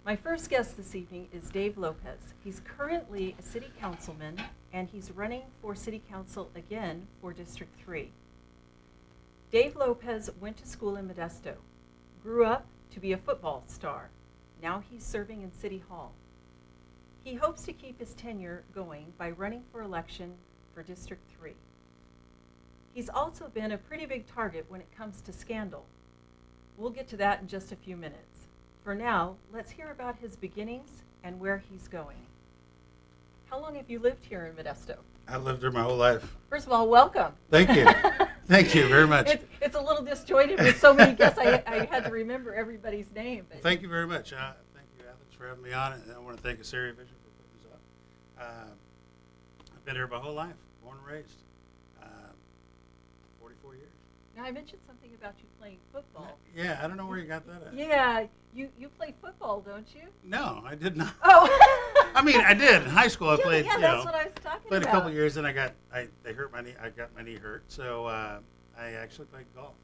My first guest this evening is Dave Lopez. He's currently a city councilman, and he's running for city council again for District 3. Dave Lopez went to school in Modesto, grew up to be a football star. Now he's serving in City Hall. He hopes to keep his tenure going by running for election for District 3. He's also been a pretty big target when it comes to scandal. We'll get to that in just a few minutes. For now, let's hear about his beginnings and where he's going. How long have you lived here in Modesto? I've lived here my whole life. First of all, welcome. Thank you. Thank you very much. It's a little disjointed with so many guests. I had to remember everybody's name. But. Thank you very much. Thank you, Athens, for having me on. And I want to thank Assyria Vision for putting this up. I've been here my whole life, born and raised. 44 years. Now, I mentioned something about you playing football. Yeah, I don't know where you got that at. Yeah, you play football, don't you? No, I did not. Oh. I mean, I did. In high school, I played. Yeah, that's what I was talking played about. a couple of years, and they hurt my knee. I got my knee hurt, so I actually played golf,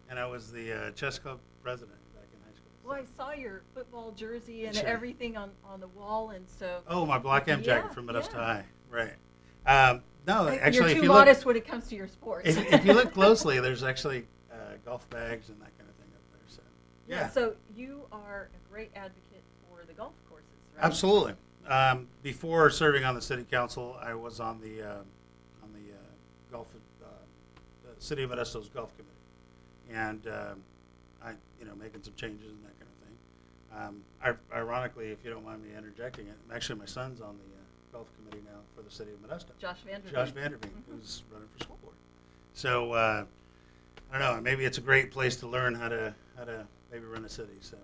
and I was the chess club president back in high school. Well, I saw your football jersey and Sure. everything on the wall, and so. Oh, my black M jacket from Modesto High, right? No, actually, you're if too you modest when it comes to your sports. if you look closely, there's actually golf bags and that kind of thing up there. So yeah. So you are a great advocate for the golf courses, right? Absolutely. Before serving on the city council, I was on the golf, the city of Modesto's golf committee, and I, making some changes and that kind of thing. Ironically, if you don't mind me interjecting it, actually my son's on the golf committee now for the city of Modesto. Josh Vanderbeek. Josh Vanderbeek, who's running for school board. So I don't know. Maybe it's a great place to learn how to maybe run a city. So.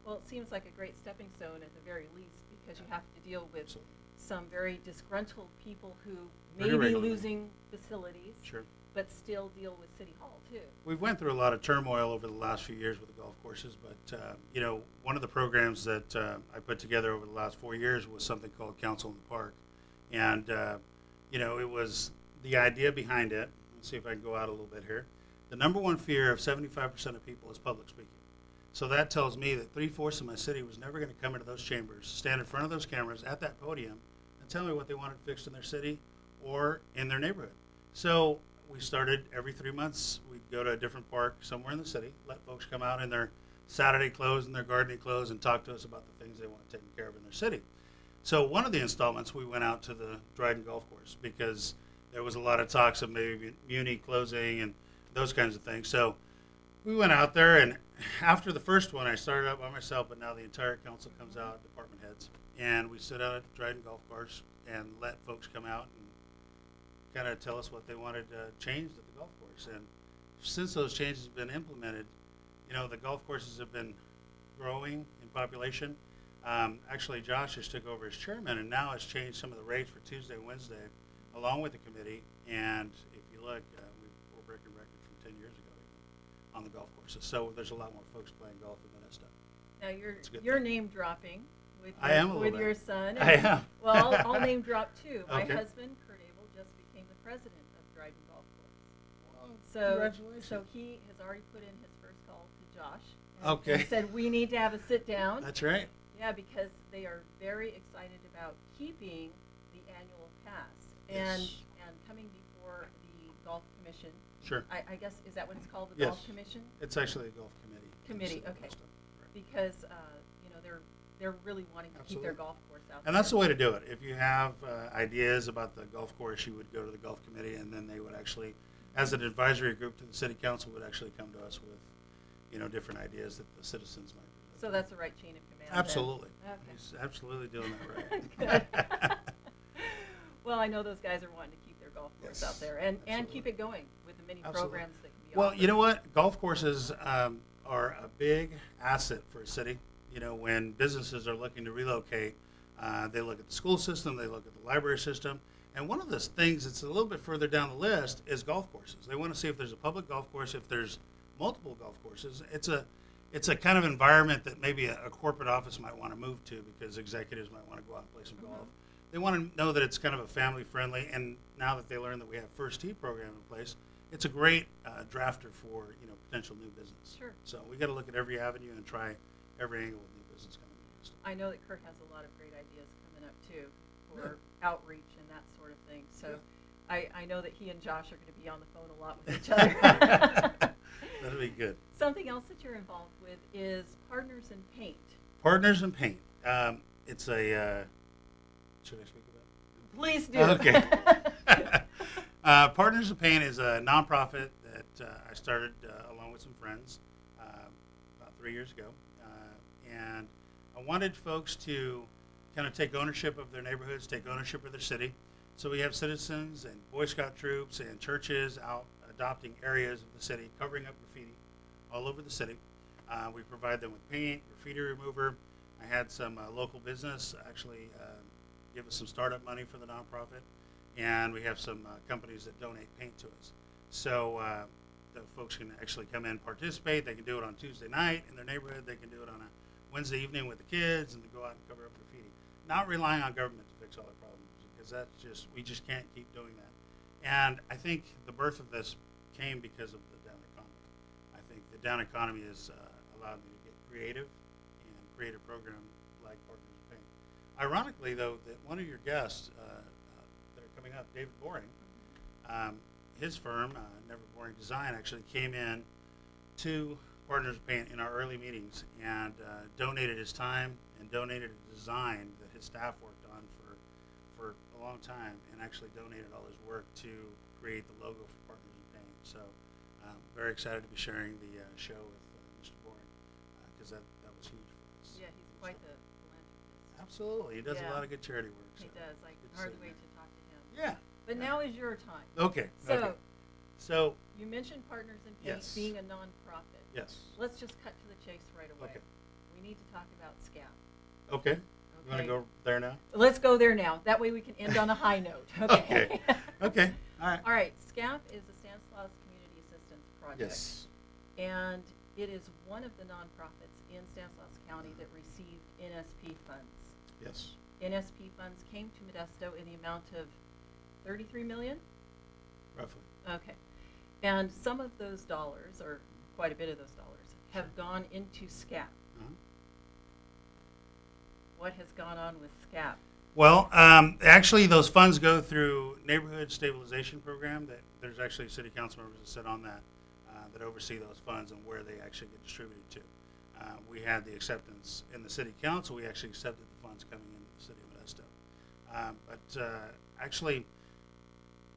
Well, it seems like a great stepping stone at the very least, because you have to deal with Absolutely. some very disgruntled people who Very may be regularly. losing facilities, Sure. but still deal with City Hall too. We've went through a lot of turmoil over the last few years with the golf courses, but one of the programs that I put together over the last 4 years was something called Council in the Park, and it was the idea behind it. Let's see if I can go out a little bit here. The number one fear of 75% of people is public speaking. So that tells me that 3/4 of my city was never going to come into those chambers, stand in front of those cameras at that podium, and tell me what they wanted fixed in their city or in their neighborhood. So we started every 3 months. We'd go to a different park somewhere in the city, let folks come out in their Saturday clothes and their gardening clothes and talk to us about the things they want taken care of in their city. So one of the installments, we went out to the Dryden Golf Course because there was a lot of talks of maybe Muni closing and those kinds of things. So we went out there, and after the first one, I started out by myself, but now the entire council comes out, department heads, and we sit out at the Dryden Golf Course and let folks come out and kind of tell us what they wanted changed at the golf course. And since those changes have been implemented, the golf courses have been growing in population. Actually, Josh just took over as chairman, and now has changed some of the rates for Tuesday and Wednesday, along with the committee. And if you look, we're breaking records from 10 years ago on the golf courses. So there's a lot more folks playing golf in Modesto. Now you're name dropping with I am a little with bit. your son. I am. Well, I'll name drop too. My Okay. husband, Kurt Abell, just became the president of Dryden Golf Course. Well, So congratulations. he has already put in his first call to Josh. Okay. And said we need to have a sit down. That's right. Yeah, because they are very excited about keeping the annual pass and Yes. coming before the golf commission. Sure. I guess, is that what it's called, the Yes. golf commission? It's actually a golf committee. Committee, It's, okay. right. Because they're really wanting to keep their Absolutely. golf course out. And that's the way to do it. If you have ideas about the golf course, you would go to the golf committee, and then they would actually, as an advisory group to the city council, would actually come to us with, different ideas that the citizens might present. So that's the right chain of command. then. Absolutely. Okay. He's absolutely doing that right. Good. Well, I know those guys are wanting to keep their golf course Yes, out there and absolutely. keep it going with the many Absolutely. programs that can be Well, offered. you know what? Golf courses are a big asset for a city. When businesses are looking to relocate, they look at the school system, they look at the library system, and one of the things that's a little bit further down the list is golf courses. They want to see if there's a public golf course, if there's multiple golf courses. It's a kind of environment that maybe a corporate office might want to move to because executives might want to go out and play some golf. They want to know that it's kind of a family-friendly, and now that they learn that we have First Tee program in place, it's a great drafter for potential new business. Sure. So we got to look at every avenue and try every angle of new business coming. Modesto. I know that Kurt has a lot of great ideas coming up too for outreach and that sort of thing. So I know that he and Josh are going to be on the phone a lot with each other. That'll be good. Something else that you're involved with is Partners in Paint. Partners in Paint. It's a. Should I speak about it? Please do. Okay. Partners in Paint is a nonprofit that I started along with some friends about 3 years ago, and I wanted folks to kind of take ownership of their neighborhoods, take ownership of their city. So we have citizens and Boy Scout troops and churches out adopting areas of the city, covering up graffiti all over the city. We provide them with paint, graffiti remover. I had some local business actually give us some startup money for the nonprofit, and we have some companies that donate paint to us. So the folks can actually come in, participate. They can do it on Tuesday night in their neighborhood. They can do it on a Wednesday evening with the kids and to go out and cover up graffiti. Not relying on government to fix all our problems, because we just can't keep doing that. And I think the birth of this came because of the down economy. I think the down economy has allowed me to get creative and create a program like Partners in Paint. Ironically, though, that one of your guests that are coming up, David Boring, his firm, Never Boring Design, actually came in to Partners in Paint in our early meetings and donated his time and donated a design that his staff worked on for a long time, and actually donated all his work to create the logo for Partners in Paint. So I'm very excited to be sharing the show with Mr. Boring, because that was huge for us. Yeah, he's quite the philanthropist. Absolutely. He does a lot of good charity work. He does. I can hardly wait to talk to him. Yeah. But now is your time. Okay. So you mentioned Partners in Paint being a nonprofit. Yes. Let's just cut to the chase right away. Okay. We need to talk about SCAP. Okay. You want to go there now? Let's go there now. That way we can end on a high note. Okay. Okay. All right. All right. SCAP is the Stanislaus Community Assistance Project. Yes. And it is one of the nonprofits in Stanislaus County that received NSP funds. Yes. NSP funds came to Modesto in the amount of $33 million? Roughly. Okay. And some of those dollars, or quite a bit of those dollars, have gone into SCAP. What has gone on with SCAP? Well, actually, those funds go through Neighborhood Stabilization Program. That there's actually city council members that sit on that, that oversee those funds and where they actually get distributed to. We had the acceptance in the city council. We actually accepted the funds coming into the city of Modesto. Actually,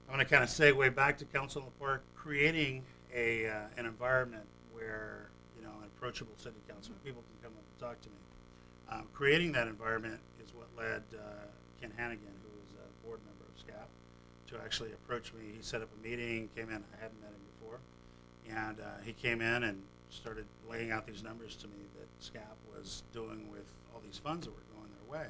I'm going to kind of segue back to Council in the Park, creating an environment where, an approachable city council, people can come up and talk to me. Creating that environment is what led Ken Hannigan, who was a board member of SCAP, to actually approach me. He set up a meeting, came in. I hadn't met him before. And he came in and started laying out these numbers to me that SCAP was doing with all these funds that were going their way.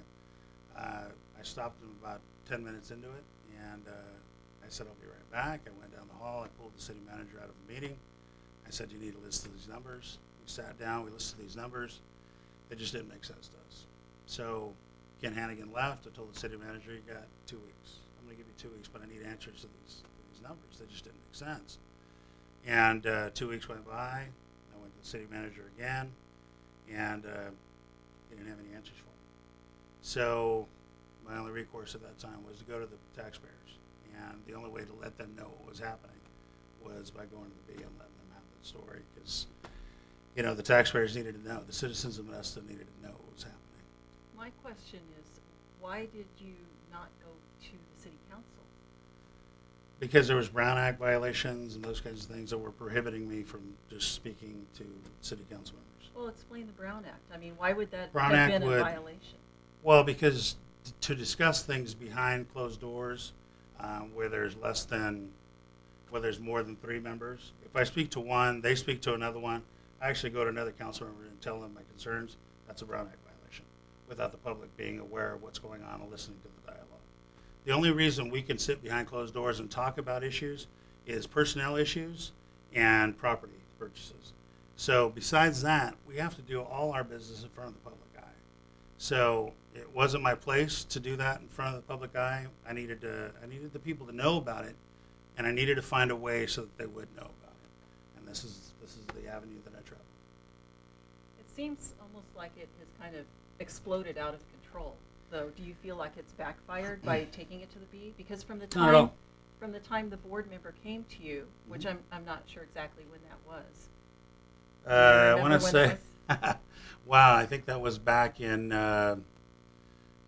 I stopped him about 10 minutes into it, and I said, I'll be right back. I went down the hall. I pulled the city manager out of the meeting. I said, you need a list of these numbers. We sat down. We listed these numbers. They just didn't make sense to us. So Ken Hannigan left. I told the city manager, you got 2 weeks. I'm going to give you 2 weeks, but I need answers to these numbers. They just didn't make sense. And 2 weeks went by. I went to the city manager again, and he didn't have any answers for me. So my only recourse at that time was to go to the taxpayers. And the only way to let them know what was happening was by going to the B and letting them have the story, because the taxpayers needed to know. The citizens of Modesto needed to know what was happening. My question is, why did you not go to the city council? Because there was Brown Act violations and those kinds of things that were prohibiting me from just speaking to city council members. Well, explain the Brown Act. I mean, why would that Brown have Act been a violation? Well, because to discuss things behind closed doors, where there's more than 3 members. If I speak to one, they speak to another one. I actually go to another council member and tell them my concerns. That's a Brown Act violation, without the public being aware of what's going on and listening to the dialogue. The only reason we can sit behind closed doors and talk about issues is personnel issues and property purchases. So besides that, we have to do all our business in front of the public eye. So it wasn't my place to do that in front of the public eye. I needed the people to know about it, and I needed to find a way so that they would know about it. And this is the avenue that I travel. It seems almost like it has kind of exploded out of control, though. Do you feel like it's backfired by taking it to the B? Because from the Not at all. time the board member came to you, which I'm not sure exactly when that was. I want to say, wow, I think that was back in, I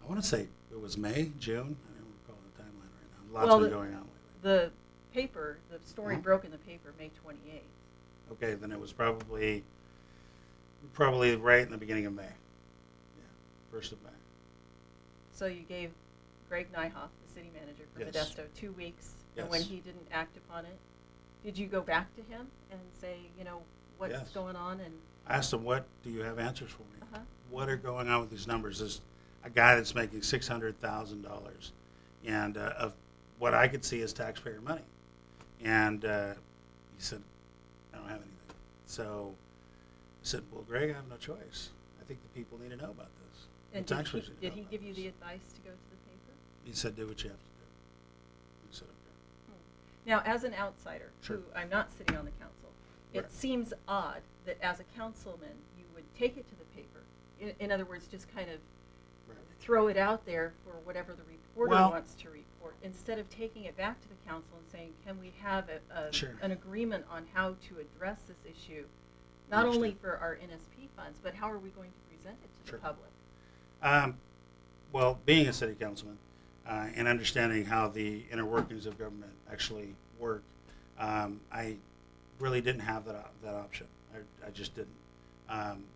want to say it was May, June. I don't recall the timeline right now. Lots been going on lately. The paper, the story broke in the paper May 28th. Okay, then it was probably right in the beginning of May. Yeah, 1st of May. So you gave Greg Nyhoff, the city manager for Modesto, 2 weeks, and when he didn't act upon it, did you go back to him and say, you know, what's going on? And I asked him, what do you have answers for me? What are going on with these numbers? There's a guy that's making $600,000, and of what I could see is taxpayer money. And he said, I don't have anything. So I said, well, Greg, I have no choice. I think the people need to know about this. And did he give you the advice to go to the paper? He said, do what you have to do. I said, okay. Now, as an outsider, Sure. who I'm not sitting on the council, it seems odd that as a councilman you would take it to the paper. In other words, just kind of throw it out there for whatever the reporter wants to report, instead of taking it back to the council and saying, can we have an agreement on how to address this issue, not only for our NSP funds, but how are we going to present it to the public? Well, being a city councilman and understanding how the inner workings of government actually work, I really didn't have that option. I just didn't.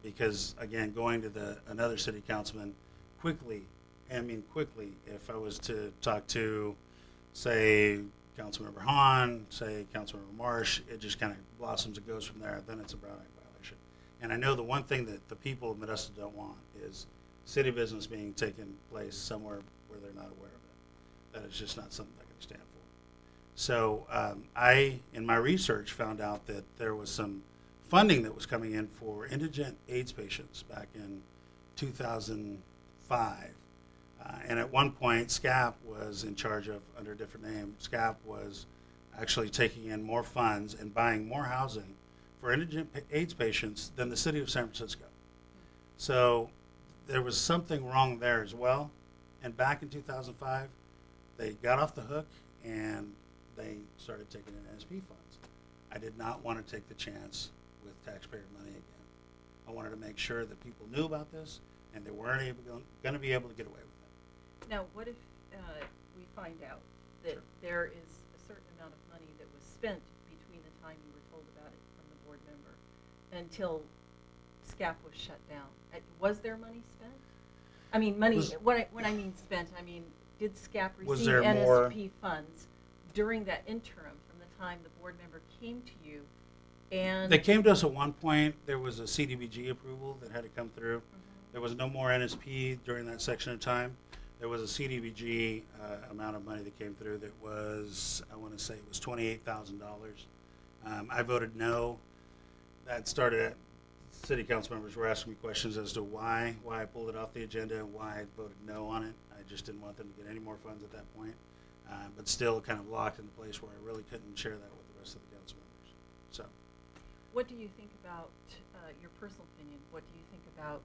Because, again, going to another city councilman quickly, if I was to talk to, say, Councilmember Hahn, say, Councilmember Marsh, it just kind of blossoms and goes from there. Then it's a Brown Act violation. And I know the one thing that the people of Modesto don't want is city business being taken place somewhere where they're not aware of it. That is just not something I can stand for. So I, in my research, found out that there was some funding that was coming in for indigent AIDS patients back in 2005. And at one point, SCAP was in charge of, under a different name, SCAP was actually taking in more funds and buying more housing for indigent AIDS patients than the city of San Francisco. So there was something wrong there as well. And back in 2005, they got off the hook and they started taking in NSP funds. I did not want to take the chance with taxpayer money again. I wanted to make sure that people knew about this and they weren't going to be able to get away with it. Now, what if we find out that there is a certain amount of money that was spent between the time you were told about it from the board member until SCAP was shut down? Was there money spent? I mean, money. When I mean spent, I mean, did SCAP receive NSP funds during that interim from the time the board member came to you? And they came to us at one point. There was a CDBG approval that had to come through. There was no more NSP during that section of time. There was a CDBG amount of money that came through that was, I want to say it was $28,000. I voted no. That started at city council members were asking me questions as to why I pulled it off the agenda and why I voted no on it. I just didn't want them to get any more funds at that point, but still kind of locked in a place where I really couldn't share that with the rest of the council members. So, what do you think about your personal opinion? What do you think about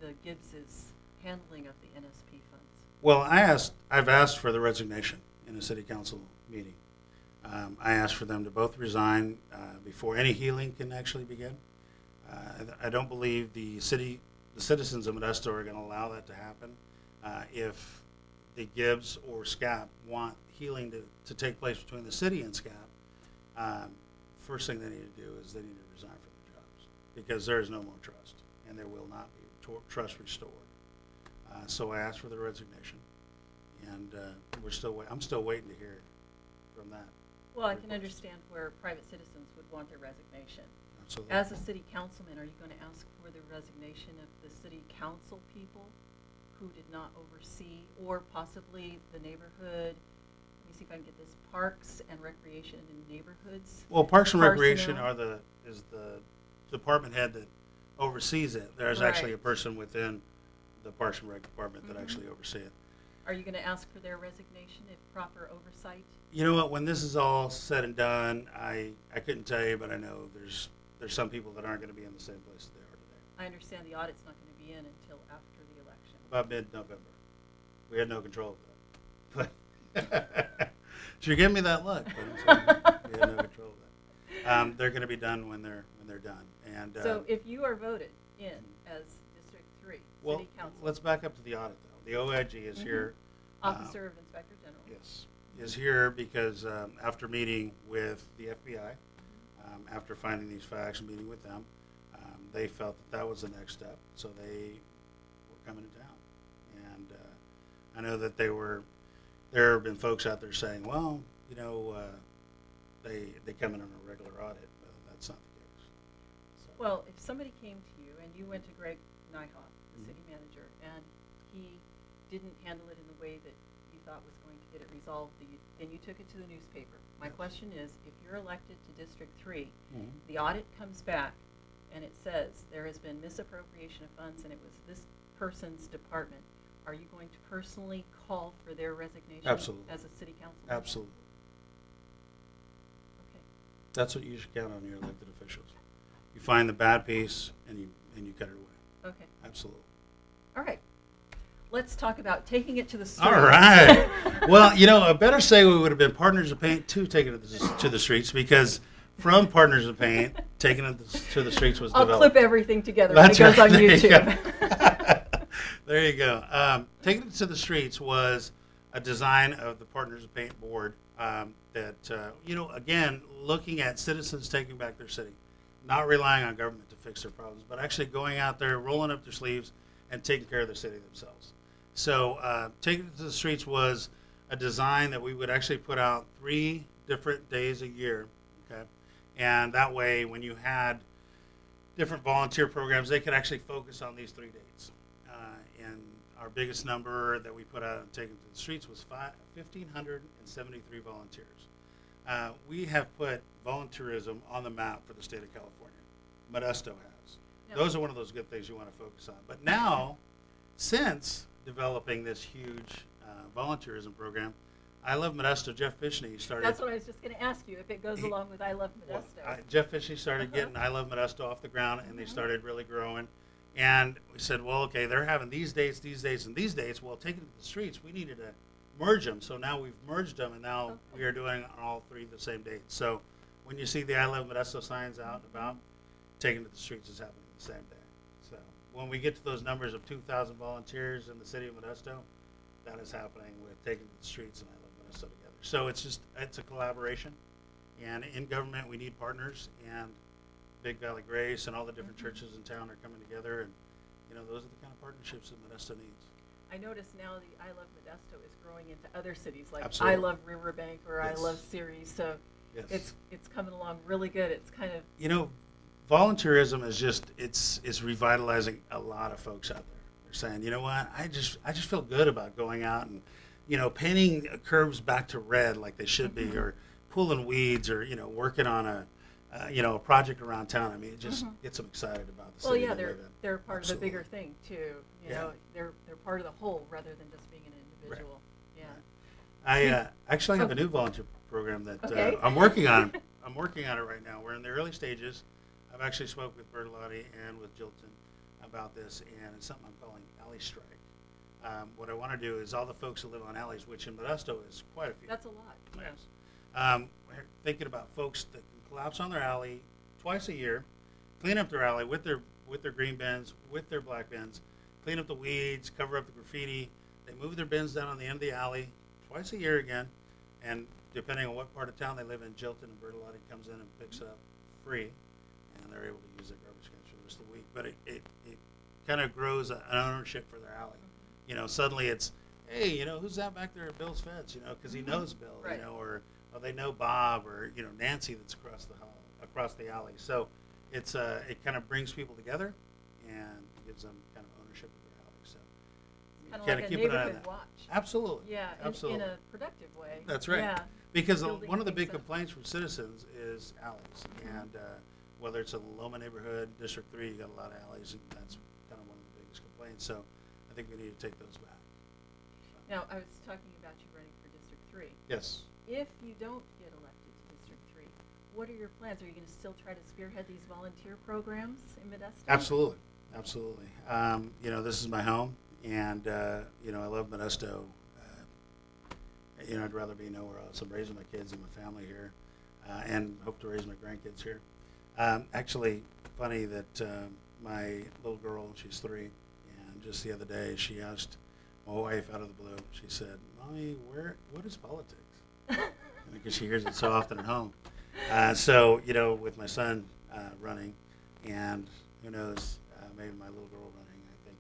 the Gibbs's handling of the NSP funds? Well, I've asked for the resignation in a city council meeting. I asked for them to both resign before any healing can actually begin. I don't believe the citizens of Modesto are going to allow that to happen. If the Gibbs or SCAP want healing to take place between the city and SCAP, first thing they need to do is they need to resign from their jobs, because there is no more trust, and there will not be trust restored. So I asked for the resignation, and I'm still waiting to hear from that. Well, I can understand where private citizens would want their resignation. Absolutely. As a city councilman, are you going to ask for the resignation of the city council people who did not oversee, or possibly the neighborhood? Let me see if I can get this: parks and recreation in neighborhoods. Well, Parks and Recreation is the department head that oversees it. There's actually a person within the Parks and Rec department that actually oversee it. Are you going to ask for their resignation if proper oversight? You know what? When this is all said and done, I couldn't tell you, but I know there's some people that aren't going to be in the same place that they are today. I understand the audit's not going to be in until after the about mid-November. We had no control of that. But so you're giving me that look. But we had no control of that. They're going to be done when they're done. And so if you are voted in as District 3 City Council. Let's back up to the audit, though. The OIG is here. Officer of Inspector General. Yes, is here because after meeting with the FBI, after finding these facts and meeting with them, they felt that was the next step. So they were coming to town. And I know that there have been folks out there saying, well, you know, they come in on a regular audit. That's not the case. So. Well, if somebody came to you and you went to Greg Nyhoff, the city manager, and he didn't handle it in the way that you thought was going to get it resolved, then you took it to the newspaper. My question is, if you're elected to District 3, the audit comes back and it says there has been misappropriation of funds and it was this person's department, are you going to personally call for their resignation Absolutely. As a city councilman? Absolutely. Okay. That's what you should count on your elected officials. You find the bad piece and you cut it away. Okay. Absolutely. All right. Let's talk about taking it to the streets. All right. Well, you know, a better segue would have been Partners of Paint 2 taking it to the streets, because from Partners of Paint, taking it to the streets was developed. I'll clip everything together when it goes on YouTube. There you go. Taking it to the streets was a design of the Partners of Paint board that, you know, again, looking at citizens taking back their city, not relying on government to fix their problems, but actually going out there, rolling up their sleeves, and taking care of the city themselves. So taking it to the streets was a design that we would actually put out 3 different days a year, okay? And that way, when you had different volunteer programs, they could actually focus on these 3 dates. And our biggest number that we put out and taken to the streets was 1,573 volunteers. We have put volunteerism on the map for the state of California. Modesto has. Yep. Those are one of those good things you want to focus on. But now, since developing this huge volunteerism program, I Love Modesto, Jeff Pishney started. That's what I was just going to ask you, if it goes along with I Love Modesto. Jeff Pishney started getting I Love Modesto off the ground, and they started really growing. And we said, well, okay, they're having these dates, and these dates. Well, taking it to the streets, we needed to merge them. So now we've merged them, and now we are doing all 3 the same date. So when you see the I Love Modesto signs out and about, taking it to the streets is happening the same day. So when we get to those numbers of 2,000 volunteers in the city of Modesto, that is happening with taking it to the streets and I Love Modesto together. So it's a collaboration. And in government, we need partners, and Big Valley Grace and all the different churches in town are coming together, and you know, those are the kind of partnerships that Modesto needs. I notice now the I Love Modesto is growing into other cities, like Absolutely. I Love Riverbank or Yes. I Love Ceres. So Yes. it's coming along really good. It's kind of, You know, volunteerism is just it's revitalizing a lot of folks out there. They're saying, you know what, I just feel good about going out and, you know, painting curbs back to red like they should be, or pulling weeds, or, you know, working on a project around town. I mean, it just gets them excited about the city. well, yeah, they're part of a Absolutely. bigger thing too. You know, they're part of the whole rather than just being an individual. Right. Yeah. I actually have a new volunteer program that Okay. I'm working on. I'm working on it right now. We're in the early stages. I've actually spoke with Bertolotti and with Jilton about this, and it's something I'm calling Alley Strike. What I want to do is all the folks that live on alleys, which in Modesto is quite a few. That's a lot. Yeah. Yes. We're thinking about folks that can collapse on their alley twice a year, clean up their alley with their green bins, with their black bins, clean up the weeds, cover up the graffiti. They move their bins down on the end of the alley twice a year again, and depending on what part of town they live in, Jilton and Bertolotti comes in and picks it up free, and they're able to use their garbage cans for the rest of the week. But it kind of grows an ownership for their alley. You know, suddenly it's, hey, you know, who's that back there at Bill's fence? You know, because he knows Bill, Right. you know, or they know Bob, or, you know, Nancy that's across the alley. So it kind of brings people together and gives them kind of ownership of their alley. So Kind of kinda like a keep an eye on neighborhood that. watch. Absolutely. Yeah, Absolutely. in a productive way. That's right. Yeah. Because Building one of the things big up. complaints from citizens is alleys, and whether it's in the Loma neighborhood, District 3, you got a lot of alleys, and that's kind of one of the biggest complaints. So I think we need to take those back. Now, I was talking about you running for District 3. Yes. If you don't get elected to District 3, what are your plans? Are you going to still try to spearhead these volunteer programs in Modesto? Absolutely. Absolutely. You know, this is my home, and you know, I love Modesto. You know, I'd rather be nowhere else. I'm raising my kids and my family here, and hope to raise my grandkids here. Actually, funny that my little girl, she's 3, and just the other day she asked my wife out of the blue. She said, "Mommy, what is politics?" Because she hears it so often at home. So you know, with my son running, and who knows, maybe my little girl running, I think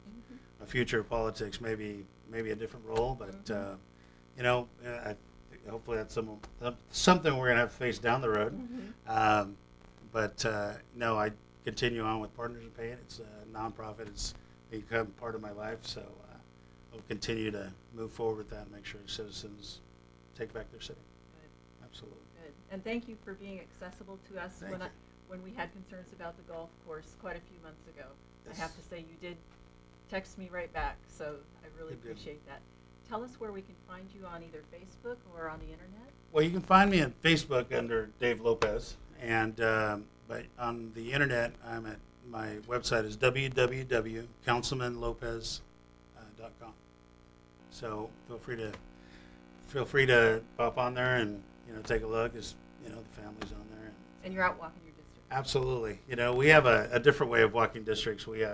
a future of politics, maybe a different role, but. You know, hopefully that's something we're going to have to face down the road. But no, I continue on with Partners in Pain. It's a nonprofit. It's become part of my life. So I'll continue to move forward with that and make sure citizens take back their city. Good. Absolutely. Good. And thank you for being accessible to us Thank you. When we had concerns about the golf course quite a few months ago. Yes. I have to say you did text me right back, so I really Good deal. appreciate that. Tell us where we can find you on either Facebook or on the internet. Well, you can find me on Facebook under Dave Lopez, and but on the internet, I'm at my website is www.councilmanlopez.com. So feel free to pop on there and take a look. As you know, the family's on there. And you're out walking your district. Absolutely. You know, we have a different way of walking districts. We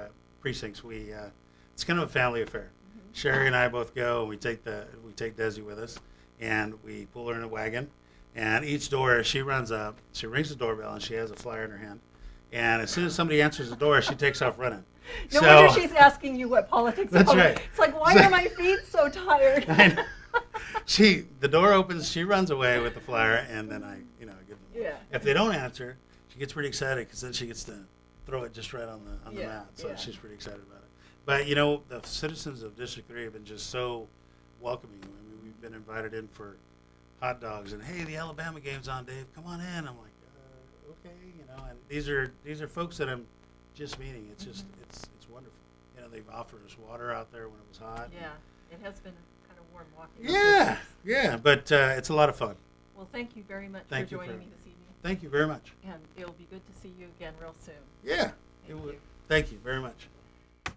precincts. It's kind of a family affair. Sherry and I both go, and we take Desi with us, and we pull her in a wagon, and each door she runs up, she rings the doorbell, and she has a flyer in her hand, and as soon as somebody answers the door, she takes off running. No wonder she's asking you what politics That's are. right. It's like, why are my feet so tired? I know. The door opens, she runs away with the flyer, and then I give them. Yeah. If they don't answer, she gets pretty excited because then she gets to throw it just right on the mat. So she's pretty excited about it. But the citizens of District 3 have been just so welcoming. I mean, we've been invited in for hot dogs, and hey, the Alabama game's on, Dave. Come on in. I'm like, okay, And these are folks that I'm just meeting. It's just it's wonderful. They've offered us water out there when it was hot. Yeah, it has been kind of warm walking. Yeah, but it's a lot of fun. Well, thank you very much Thank for you joining me this evening. Thank you very much. And it'll be good to see you again real soon. Yeah, Thank you. Thank you very much.